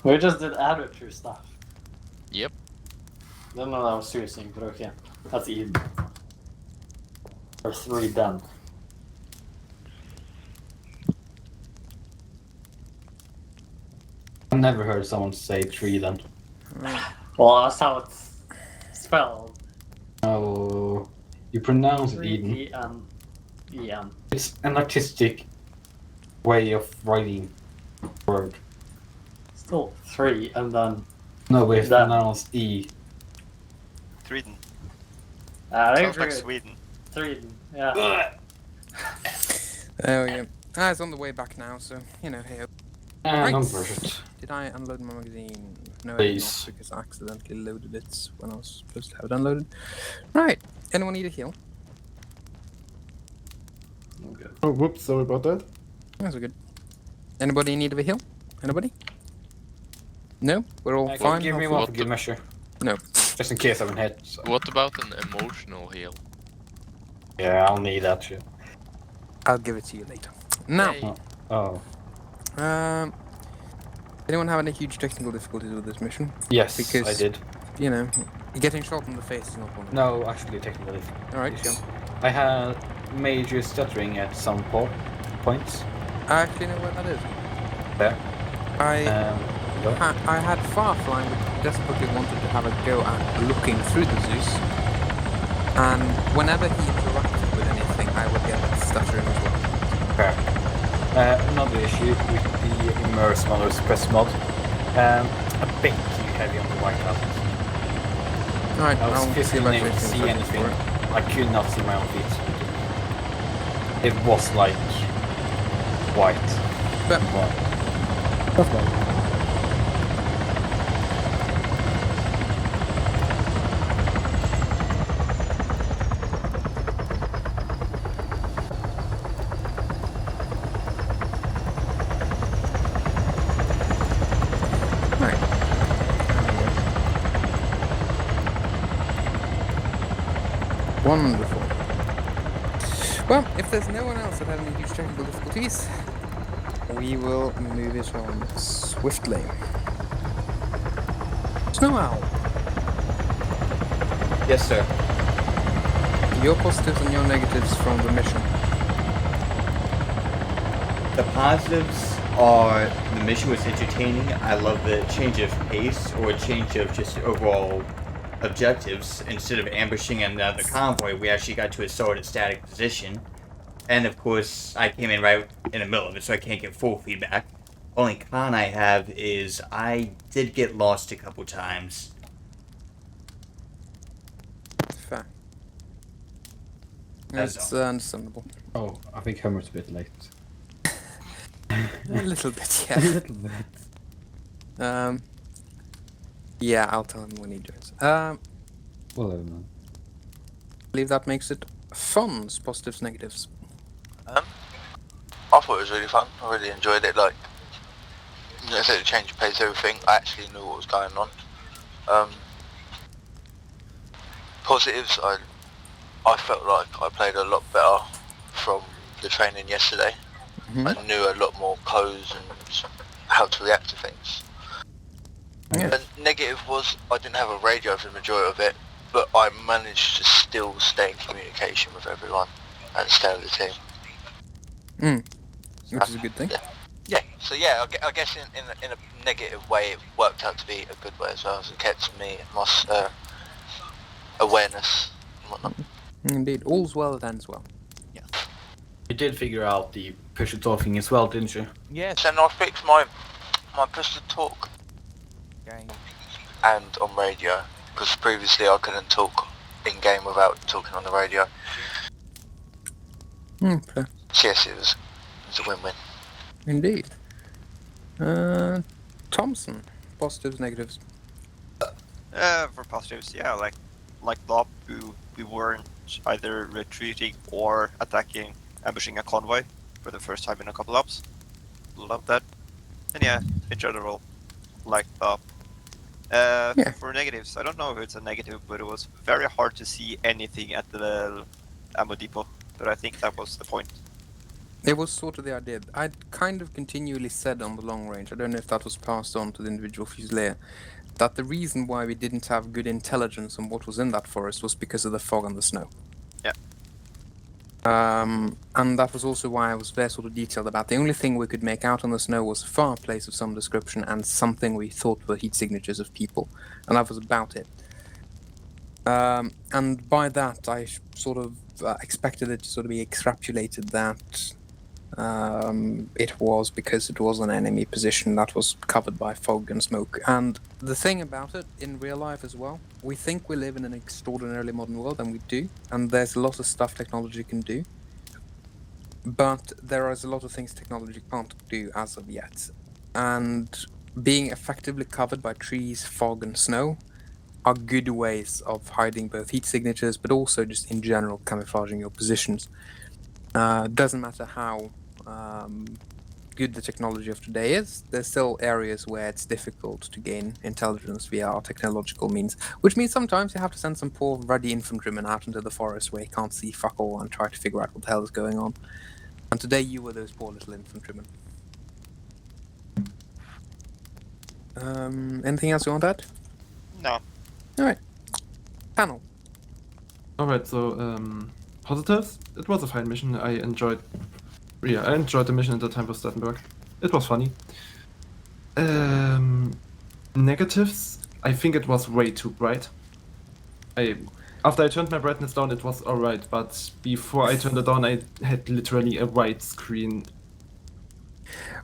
We just did amateur stuff. Yep. Don't know that was serious, but okay. That's even. Or 3 done. I've never heard someone say 3 then. Well, that's how it's spelled. Oh, you pronounce it Eden. 3-E-N. It's an artistic way of writing word. Still 3 and then. No, but it's That- pronounced E. Sweden. I Sounds agree. like Sweden. Sweden, yeah. Oh yeah. It's on the way back now, so you know. Hey. And unbrush it. Did I unload my magazine? No, I did Please. not, because I accidentally loaded it when I was supposed to have it unloaded. Right. Anyone need a heal? Okay. Oh, whoops, sorry about that. That's good. Anybody in need of a heal? Anybody? No? We're all fine? Give me hopefully? one for good measure. No. Just in case I've been hit. So. What about an emotional heal? Yeah, I'll need that shit. I'll give it to you later. Now. Yay. Oh. Anyone have any huge technical difficulties with this mission? Yes, because, I did. You know, getting shot in the face is not one of them. No, actually, technically. Alright, go. I had major stuttering at some points. I actually know where that is. There. I had Farfly, but desperately wanted to have a go at looking through the Zeus. And whenever he interacted with anything, I would get stuttering as well. Fair. Another issue with the immerse mod or suppress mod. A bit too heavy on the white outfit. Alright, I was I'll physically unable to see anything. I could not see my own feet. It was like white. But that's fine. Wonderful. Well, if there's no one else that has any huge technical difficulties, we will move it on swiftly. Snow Owl. Yes, sir. Your positives and your negatives from the mission. The positives are the mission was entertaining. I love the change of pace or change of just overall objectives. Instead of ambushing another convoy, we actually got to a solid static position. And of course, I came in right in the middle of it, so I can't get full feedback. Only con I have is I did get lost a couple times. Fair. That's understandable. Oh, I think Homer's a bit late. A little bit, yeah. A little bit. Yeah, I'll tell him when he joins. Whatever, man. I believe that makes it fun. Positives, negatives. I thought it was really fun. I really enjoyed it. Like, instead of change of pace, everything, I actually knew what was going on. Positives, I felt like I played a lot better from the training yesterday. I knew a lot more codes and how to react to things. Yeah. And negative was I didn't have a radio for the majority of it, but I managed to still stay in communication with everyone and stay with the team. Which is a good thing. Yeah. So yeah, I guess in a negative way, it worked out to be a good way as well. So it kept me my awareness and whatnot. Indeed, all's well that ends well. Yeah. You did figure out the push to talk thing as well, didn't you? Yes. And I fixed my push to talk and on radio, because previously I couldn't talk in game without talking on the radio. Okay. So yes, it was a win-win. Indeed. Thompson, positives, negatives. For positives, yeah, like Bob, we weren't either retreating or attacking, ambushing a convoy for the first time in a couple ops. Love that. And yeah, in general, like Bob. For negatives, I don't know if it's a negative, but it was very hard to see anything at the ammo depot. But I think that was the point. It was sort of the idea. I'd kind of continually said on the long range, I don't know if that was passed on to the individual Fusilier, that the reason why we didn't have good intelligence on what was in that forest was because of the fog and the snow. Yeah. And that was also why I was very sort of detailed about the only thing we could make out on the snow was a fireplace of some description and something we thought were heat signatures of people. And that was about it. And by that, I sort of expected it to sort of be extrapolated that it was because it was an enemy position that was covered by fog and smoke. And the thing about it, in real life as well, we think we live in an extraordinarily modern world, and we do, and there's a lot of stuff technology can do. but there is a lot of things technology can't do as of yet. And being effectively covered by trees, fog, and snow are good ways of hiding both heat signatures, but also just in general camouflaging your positions. Doesn't matter how good the technology of today is, there's still areas where it's difficult to gain intelligence via our technological means, which means sometimes you have to send some poor ruddy infantryman out into the forest where he can't see fuck all and try to figure out what the hell is going on. And today you were those poor little infantrymen. Anything else you want to add? No. Alright. Panel. Alright, so positives. It was a fine mission. I enjoyed the mission at the time for Stettenberg. It was funny. Negatives. I think it was way too bright. After I turned my brightness down, it was alright, but before I turned it down, I had literally a white screen.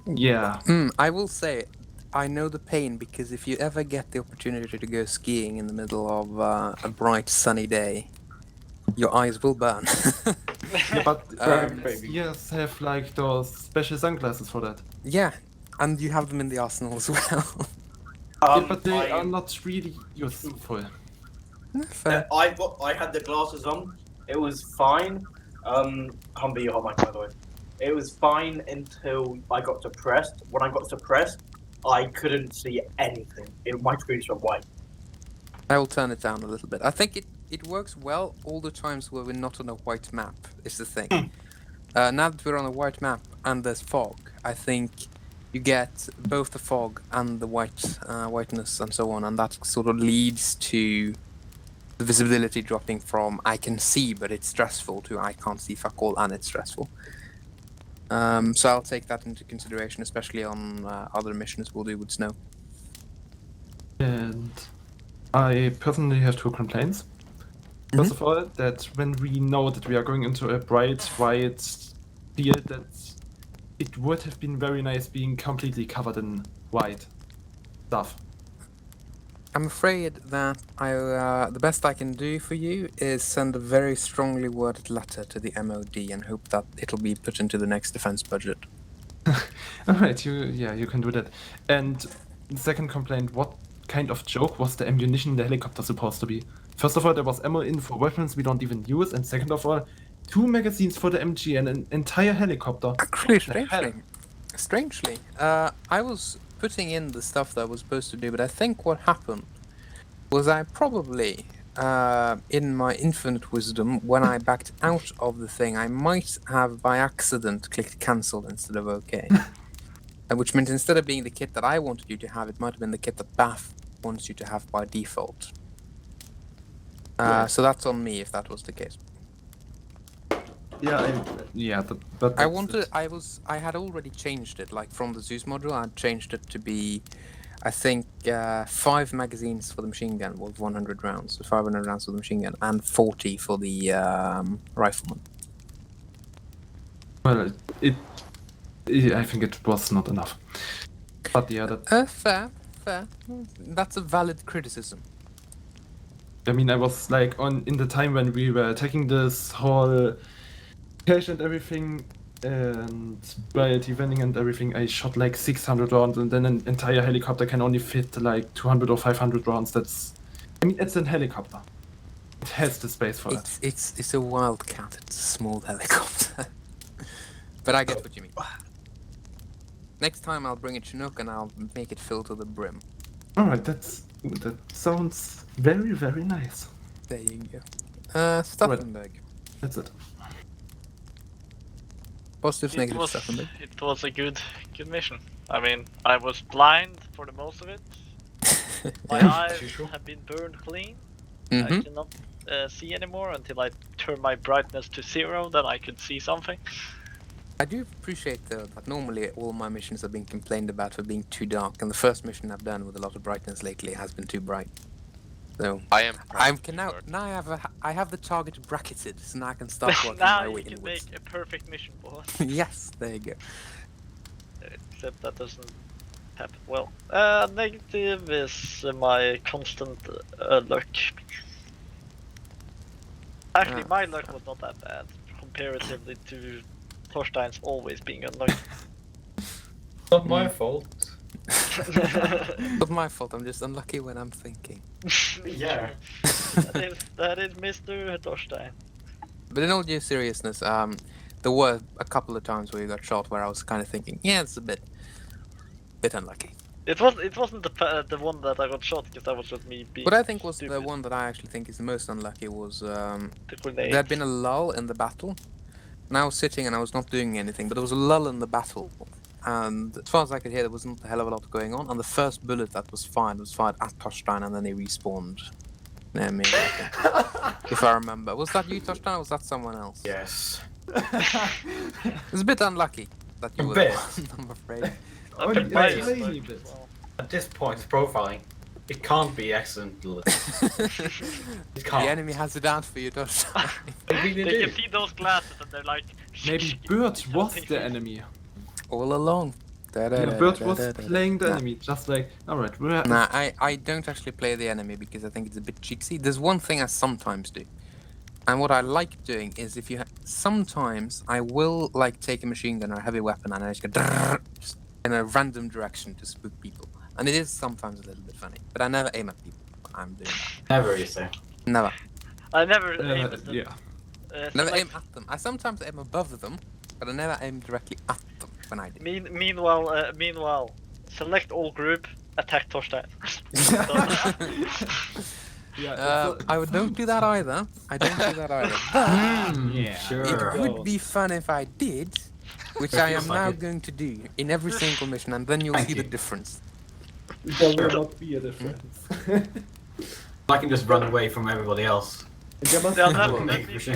Yeah. I will say, I know the pain, because if you ever get the opportunity to go skiing in the middle of a bright sunny day, your eyes will burn. Yeah, but skiers have like those special sunglasses for that. Yeah, and you have them in the arsenal as well. Yeah, but they are not really useful. I had the glasses on. It was fine. Humber, your hot mic, by the way. It was fine until I got suppressed. When I got suppressed, I couldn't see anything. My screens were white. I will turn it down a little bit. I think it works well all the times where we're not on a white map, is the thing. Now that we're on a white map and there's fog, I think you get both the fog and the whiteness and so on, and that sort of leads to the visibility dropping from I can see but it's stressful to I can't see fuck all and it's stressful. So I'll take that into consideration, especially on other missions we'll do with snow. And I personally have 2 complaints. First of all, that when we know that we are going into a bright white field, that it would have been very nice being completely covered in white stuff. I'm afraid that the best I can do for you is send a very strongly worded letter to the MOD and hope that it'll be put into the next defense budget. Alright, you can do that. And the second complaint, what kind of joke was the ammunition in the helicopter supposed to be? First of all, there was ammo in for weapons we don't even use, and second of all, 2 magazines for the MG and an entire helicopter. Actually, strangely, I was putting in the stuff that I was supposed to do, but I think what happened was I probably, in my infinite wisdom, when I backed out of the thing, I might have by accident clicked cancel instead of OK. Which meant instead of being the kit that I wanted you to have, it might have been the kit that BAF wants you to have by default. So that's on me if that was the case. But I had already changed it, like from the Zeus module, I had changed it to be, I think, 5 magazines for the machine gun with 100 rounds, so 500 rounds for the machine gun, and 40 for the rifleman. Well, I think it was not enough. But yeah, that... Fair. That's a valid criticism. I mean, I was like in the time when we were attacking this whole cache and everything, and by defending and everything, I shot like 600 rounds, and then an entire helicopter can only fit like 200 or 500 rounds. It's a helicopter. It has the space for that. It's a Wildcat. It's a small helicopter. But I get what you mean. Next time I'll bring a Chinook and I'll make it fill to the brim. Alright, that sounds very, very nice. There you go. Stauffenberg. Right. That's it. Positives, negatives, Stauffenberg. It was a good mission. I mean, I was blind for the most of it. My eyes have been burned clean. I cannot see anymore until I turn my brightness to 0, then I could see something. I do appreciate though that normally all my missions are being complained about for being too dark, and the first mission I've done with a lot of brightness lately has been too bright. So I have the target bracketed, so now I can start working now my way you can inwards. make a perfect mission, boss. Yes, there you go. Except that doesn't happen well. Negative is my constant luck. Actually, my luck was not that bad comparatively to Thorstein's always being unlucky. Not my fault. Not my fault. I'm just unlucky when I'm thinking. Yeah. that is Mr. Thorstein. But in all due seriousness, there were a couple of times where you got shot where I was kind of thinking, yeah, it's a bit unlucky. It wasn't the one that I got shot because that was just me being. What I think was stupid. the one that I actually think is the most unlucky was The there grenade. had been a lull in the battle, and I was sitting and I was not doing anything, but there was a lull in the battle, and as far as I could hear, there wasn't a hell of a lot going on. And the first bullet that was fired at Thorstein, and then he respawned. Yeah, me, if I remember. Was that you, Thorstein, or was that someone else? Yes. It was a bit unlucky that you A were bit. the one, I'm afraid. Oh, bit yeah, biased, tiny but- bit. At this point, it's profiling. It can't be accidental. It The can't. enemy has it out for you, Thorstein. They really They do. can see those glasses and they're like. Maybe Bird was the enemy. All along. Yeah, Bird was playing the enemy, just like, alright, we're... Nah, I don't actually play the enemy because I think it's a bit cheeky. There's one thing I sometimes do. And what I like doing is if you... sometimes I will like take a machine gun or a heavy weapon and I just go just in a random direction to spook people. And it is sometimes a little bit funny. But I never aim at people when I'm doing that. Never, you say. Never. I never aim at them. yeah. Never aim at them. I sometimes aim above them, but I never aim directly at them when I do. Meanwhile, select all group, attack Thorstein. Yeah, don't do that either. I don't do that either. But Yeah, it sure. would be fun if I did, which I am now going to do in every single mission, and then you'll Thank see the you. difference. there will not be a difference. I can just run away from everybody else. There must Yeah, be that one. means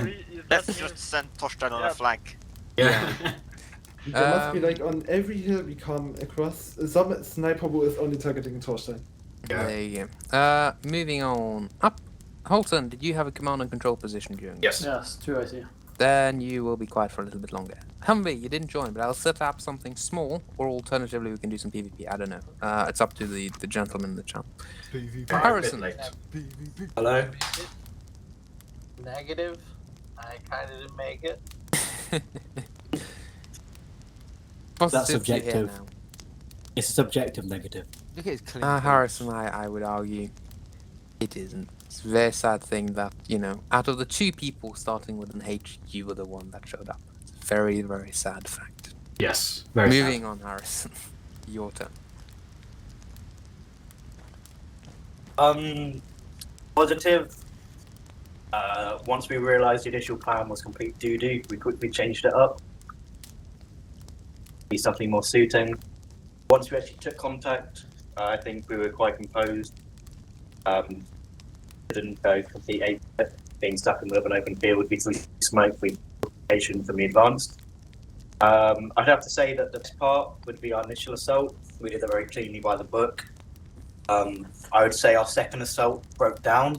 Let's just send Thorstein on Yeah. a flank. Yeah. There must be Um, like on every hill we come across, some sniper who is only targeting Thorstein. Yeah. There you go. Moving on up. Holton, did you have a command and control position during this? Yes. Yes, 2 I see. Then you will be quiet for a little bit longer. Humvee, you didn't join, but I'll set up something small, or alternatively we can do some PvP. I don't know. It's up to the gentleman in the channel. Harrison. Late. Hello. Negative. I kind of didn't make it. Positive That's to hear subjective. now. It's a subjective negative. Look at his clean. Harrison, I would argue it isn't. It's a very sad thing that, you know, out of the 2 people starting with an H, you were the one that showed up. It's a very, very sad fact. Yes. Very sad. Moving on, Harrison. Your turn. Positive. Once we realised the initial plan was complete doo-doo, we quickly changed it up. Be something more suiting. Once we actually took contact, I think we were quite composed. Didn't go complete ape. Being stuck in the middle of an open field would be through smoke. We patient from the advanced. I'd have to say that the best part would be our initial assault. We did that very cleanly by the book. I would say our second assault broke down,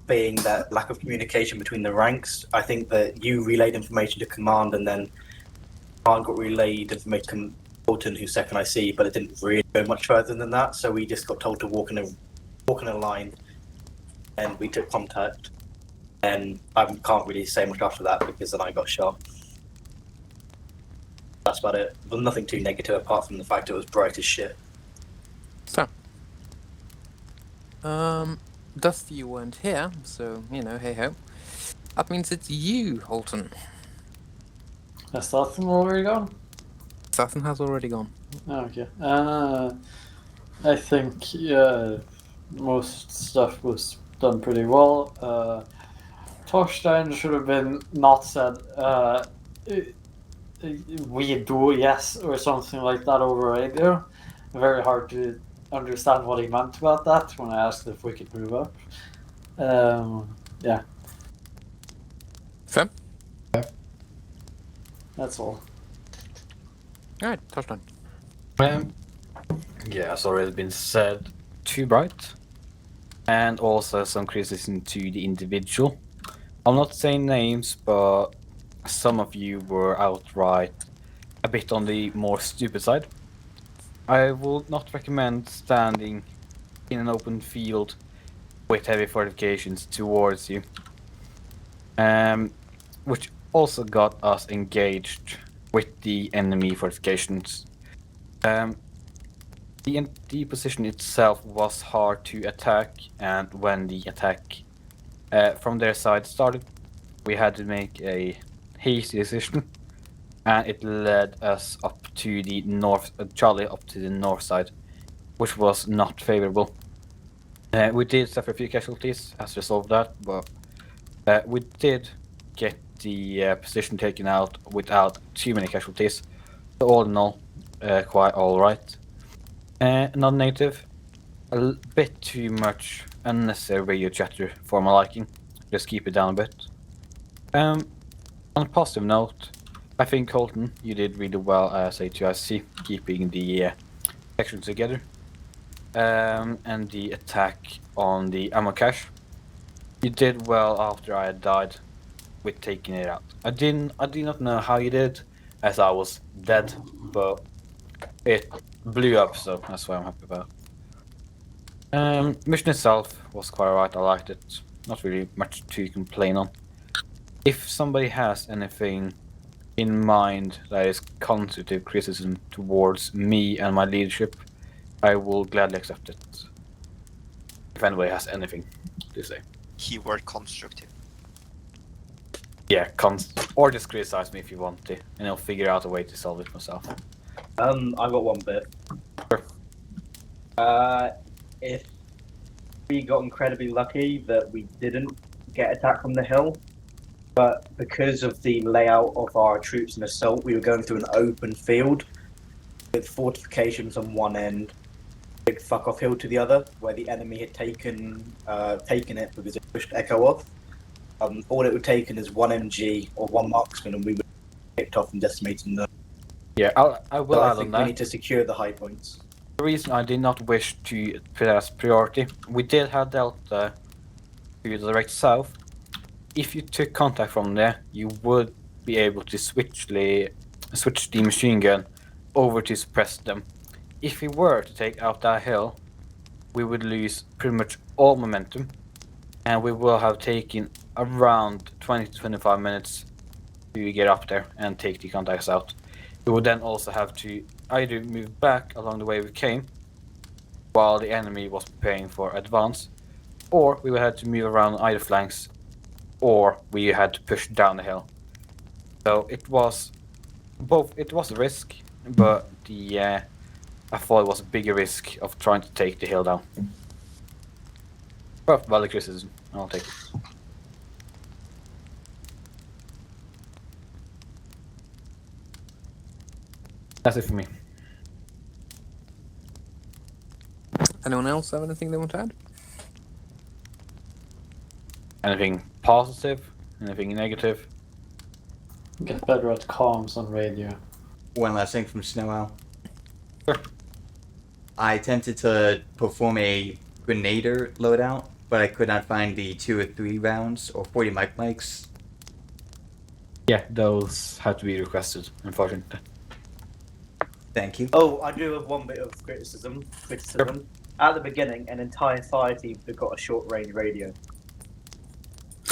being that lack of communication between the ranks. I think that you relayed information to command, and then command got relayed information to Bolton, who's second IC, but it didn't really go much further than that. So we just got told to walk in a line, and we took contact. And I can't really say much after that because then I got shot. That's about it. But nothing too negative apart from the fact it was bright as shit. So, Dusty, you weren't here, so, you know, hey ho. That means it's you, Holton. Has Statham already gone? Statham has already gone. Oh, okay. I think most stuff was done pretty well. Thorstein should have been not said we do yes or something like that over radio. Very hard to understand what he meant about that when I asked if we could move up. Yeah. Fair. That's all. Alright, Thorstein. Yeah, it's already been said. Too bright. And also some criticism to the individual. I'll not say names, but some of you were outright a bit on the more stupid side. I will not recommend standing in an open field with heavy fortifications towards you. Which also got us engaged with the enemy fortifications. The position itself was hard to attack, and when the attack from their side started, we had to make a hasty decision, and it led us up to the north, Charlie up to the north side, which was not favorable. We did suffer a few casualties as a result of that, but we did get the position taken out without too many casualties. So all in all, quite alright. Non-native, a bit too much unnecessary radio chatter for my liking. Just keep it down a bit. On a positive note, I think Colton, you did really well as A2IC, keeping the section together. And the attack on the ammo cache. You did well after I had died with taking it out. I did not know how you did, as I was dead, but it blew up, so that's what I'm happy about. Mission itself was quite alright, I liked it. Not really much to complain on. If somebody has anything in mind that is constructive criticism towards me and my leadership, I will gladly accept it. If anybody has anything to say. Keyword constructive. Yeah, or just criticize me if you want to, and I'll figure out a way to solve it myself. I got one bit. Sure. If we got incredibly lucky that we didn't get attacked from the hill, but because of the layout of our troops and assault, we were going through an open field with fortifications on one end, big fuck off hill to the other, where the enemy had taken it because it pushed Echo off. All it would taken is one MG or one marksman, and we would have picked off and decimated them. Yeah, I will add on that. We need to secure the high points. The reason I did not wish to put as priority, we did have Delta to the direct south. If you took contact from there, you would be able to switch the machine gun over to suppress them. If we were to take out that hill, we would lose pretty much all momentum, and we will have taken around 20 to 25 minutes to get up there and take the contacts out. We would then also have to either move back along the way we came, while the enemy was preparing for advance, or we would have to move around either flanks, or we had to push down the hill. So it was both. It was a risk, but I thought it was a bigger risk of trying to take the hill down. But valid criticism, I'll take it. That's it for me. Anyone else have anything they want to add? Anything positive? Anything negative? Get better at comms on radio. One last thing from Snow Owl. Sure. I attempted to perform a Grenader loadout, but I could not find the 2 or 3 rounds or 40 mics. Yeah, those had to be requested, unfortunately. Thank you. Oh, I do have one bit of criticism. Sure. At the beginning, an entire fire team got a short-range radio.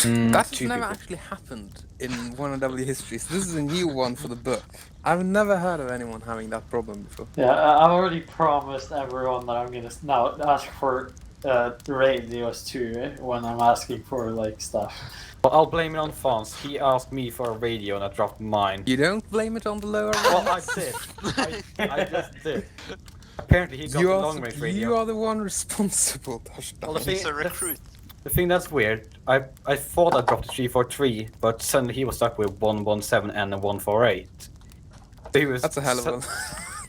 That has never actually happened in 1W history, so this is a new one for the book. I've never heard of anyone having that problem before. Yeah, I've already promised everyone that I'm gonna now ask for radios too when I'm asking for like stuff. Well, I'll blame it on Fons. He asked me for a radio and I dropped mine. You don't blame it on the lower ranks? Well, I did. I just did. Apparently he got the long range radio. You are the one responsible, Well, He's a recruit. The thing that's weird, I thought I dropped a 343, but suddenly he was stuck with 117 and a 148. So he was That's a hell of a one.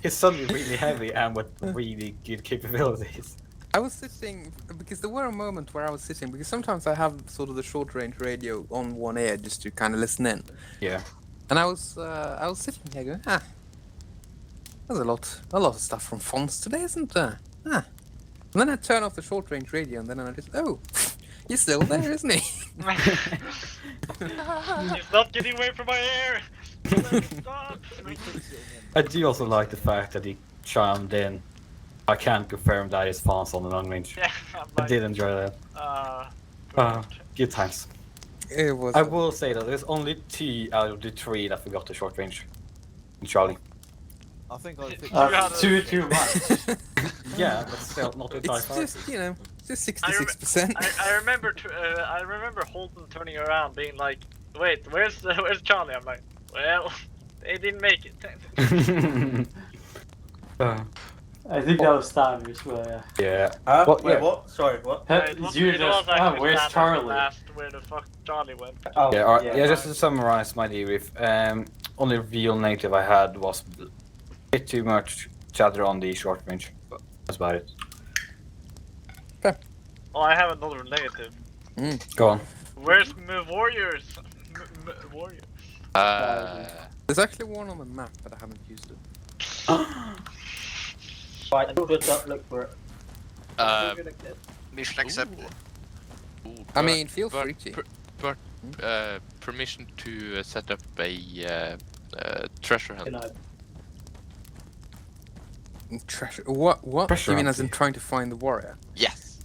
He's suddenly really heavy and with really good capabilities. I was sitting, because there were a moment where I was sitting, because sometimes I have sort of the short-range radio on one ear just to kind of listen in. Yeah. And I was sitting here going, there's a lot of stuff from Fons today, isn't there? And then I turn off the short-range radio, and then I just, he's still there, isn't he? He's not getting away from my ear! Stop! I do also like the fact that he chimed in. I can't confirm that it's Fons on the long range. Yeah, I did enjoy that. Good times. It was. I will say that there's only 2 out of the 3 that we got the short range. In Charlie. I think I picked That's too much. Yeah, but still not a It's just, you know, just 66%. I remember Holton turning around, being like, "Wait, where's Charlie?" I'm like, "Well, they didn't make it." I think that was standards, but yeah. Wait, yeah. what? Sorry, what? It was actually where's standard Charlie? last where the fuck Charlie went. Oh, Yeah, just to summarize my debrief, only real negative I had was a bit too much chatter on the short range. But that's about it. Oh, I have another negative. Go on. Where's Warriors? Warriors. There's actually one on the map, but I haven't used it. Right, don't look for it. Mission accepted. I mean, feel free to. Permission to set up a treasure hunt. Treasure? What? Treasure You mean as hunting. in trying to find the warrior? Yes.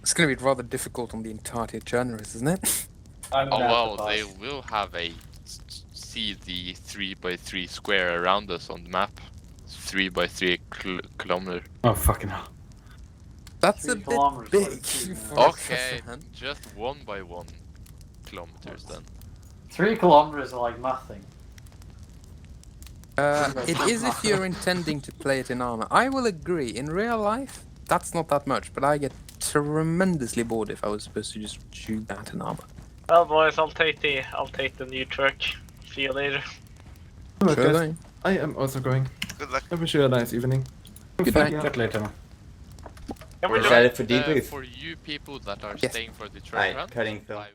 It's gonna be rather difficult on the entirety of journalists, isn't it? Oh well, they will have see the 3x3 square around us on the map. 3x3 kilometer. Oh fucking hell. That's a 3 bit kilometers, big. what is it? for a Okay, treasure hunt. just 1x1 kilometers then. 3 kilometers are like nothing. It is if you're intending to play it in armor. I will agree. In real life, that's not that much, but I get tremendously bored if I was supposed to just shoot that in armor. Well, boys, I'll take the new truck. See you later. Alright, Sure guys. thing. I am also going. Good luck. I wish you a nice evening. Good night. Chat later. Excited for debrief. For you people that are Yes. staying for the treasure Alright, hunt, cutting film.